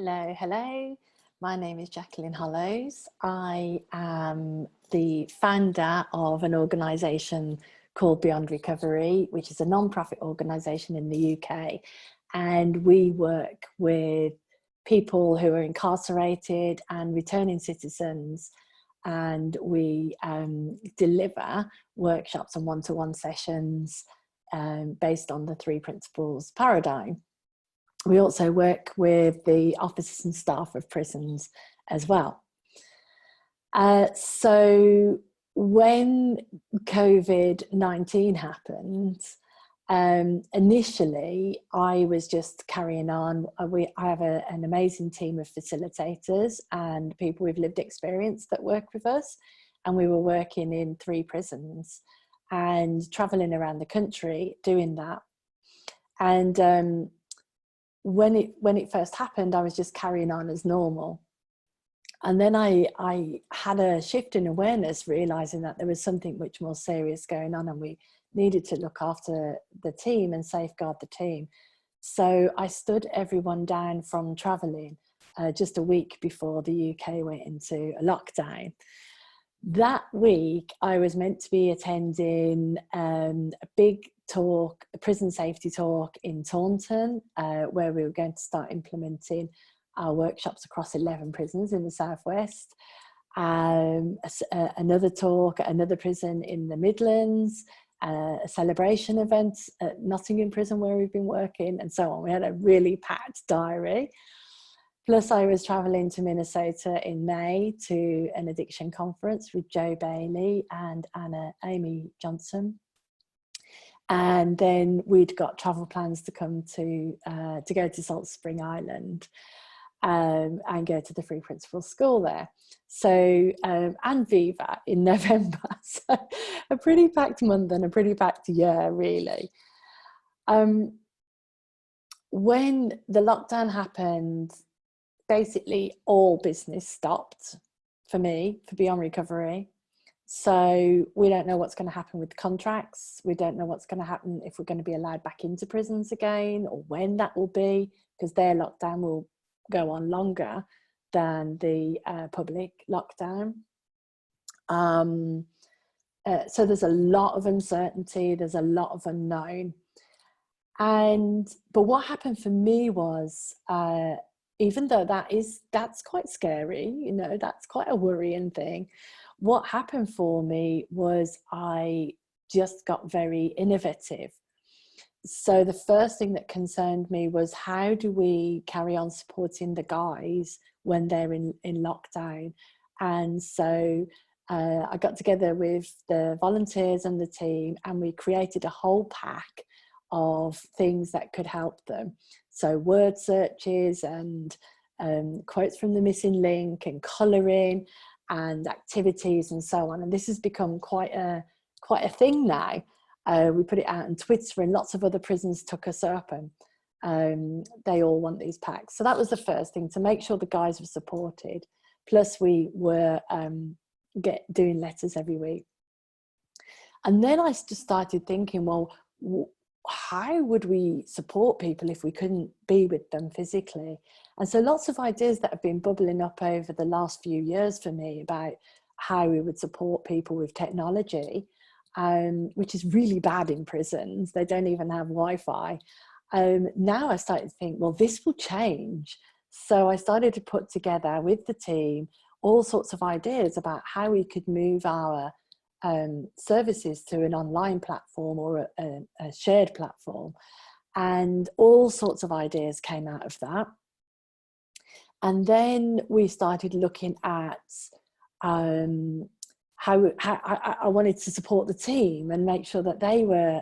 Hello, hello. My name is Jacqueline Hollows. I am the founder of an organisation called Beyond Recovery, which is a non-profit organisation in the UK. And we work with people who are incarcerated and returning citizens. And we deliver workshops and one-to-one sessions based on the three principles paradigm. We also work with the officers and staff of prisons as well. So when COVID-19 happened, initially I was just carrying on. I have an amazing team of facilitators and people with lived experience that work with us. And we were working in 3 prisons and traveling around the country doing that. And when it first happened, I was just carrying on as normal. And then I had a shift in awareness, realizing that there was something much more serious going on and we needed to look after the team and safeguard the team. So I stood everyone down from traveling just a week before the UK went into a lockdown. That week, I was meant to be attending a big talk, a prison safety talk in Taunton, where we were going to start implementing our workshops across 11 prisons in the southwest. Another talk at another prison in the Midlands, a celebration event at Nottingham prison where we've been working, and so on. We had a really packed diary. Plus, I was traveling to Minnesota in May to an addiction conference with Joe Bailey and Amy Johnson. And then we'd got travel plans to come to go to Salt Spring Island and go to the Free Principles School there. So, and Viva in November. So a pretty packed month and a pretty packed year, really. When the lockdown happened, basically all business stopped for me, for Beyond Recovery. So we don't know what's going to happen with contracts. We don't know what's going to happen if we're going to be allowed back into prisons again or when that will be, because their lockdown will go on longer than the public lockdown. So there's a lot of uncertainty. There's a lot of unknown. But what happened for me was, even though that's quite scary, you know, that's quite a worrying thing. What happened for me was I just got very innovative. So the first thing that concerned me was, how do we carry on supporting the guys when they're in lockdown? And so I got together with the volunteers and the team, and we created a whole pack of things that could help them. So word searches and quotes from the missing link and colouring and activities and so on. And this has become quite a thing now. We put it out on Twitter and lots of other prisons took us up, and they all want these packs. So that was the first thing, to make sure the guys were supported. Plus we were doing letters every week. And then I just started thinking, well, how would we support people if we couldn't be with them physically? And so lots of ideas that have been bubbling up over the last few years for me about how we would support people with technology, which is really bad in prisons. They don't even have Wi-Fi. Now I started to think, well, this will change. So I started to put together with the team all sorts of ideas about how we could move our services to an online platform or a shared platform, and all sorts of ideas came out of that. And then we started looking at how I wanted to support the team and make sure that they were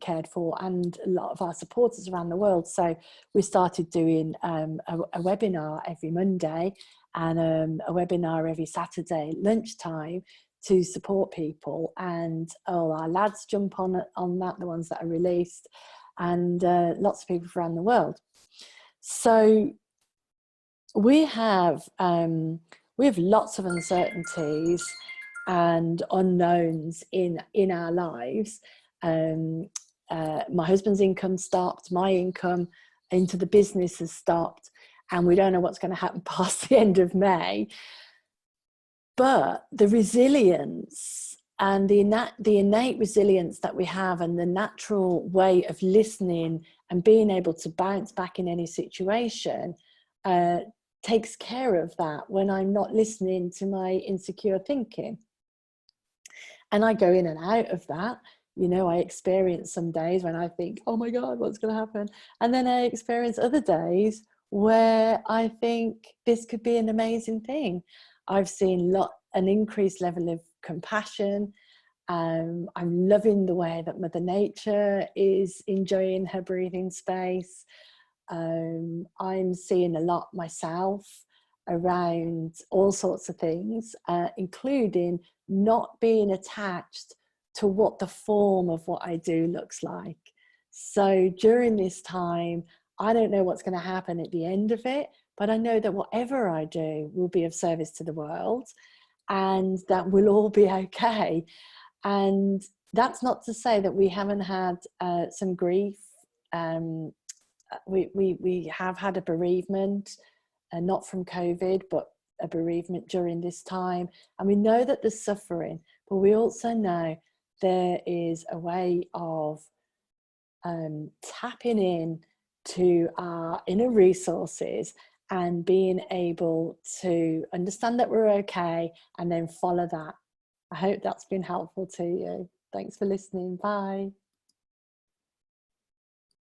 cared for, and a lot of our supporters around the world. So we started doing a webinar every Monday and a webinar every Saturday lunchtime to support people, and all our lads jump on that, the ones that are released, and lots of people around the world. So we have lots of uncertainties and unknowns in our lives. My husband's income stopped, my income into the business has stopped, and we don't know what's going to happen past the end of May. But the resilience and the innate resilience that we have, and the natural way of listening and being able to bounce back in any situation, takes care of that when I'm not listening to my insecure thinking. And I go in and out of that. You know, I experience some days when I think, oh my God, what's going to happen? And then I experience other days where I think this could be an amazing thing. I've seen an increased level of compassion. I'm loving the way that Mother Nature is enjoying her breathing space. I'm seeing a lot myself around all sorts of things, including not being attached to what the form of what I do looks like. So during this time, I don't know what's going to happen at the end of it, but I know that whatever I do will be of service to the world, and that we'll all be okay. And that's not to say that we haven't had some grief. We have had a bereavement, not from COVID, but a bereavement during this time. And we know that there's suffering, but we also know there is a way of tapping in to our inner resources and being able to understand that we're okay and then follow that. I hope that's been helpful to you. Thanks for listening. Bye.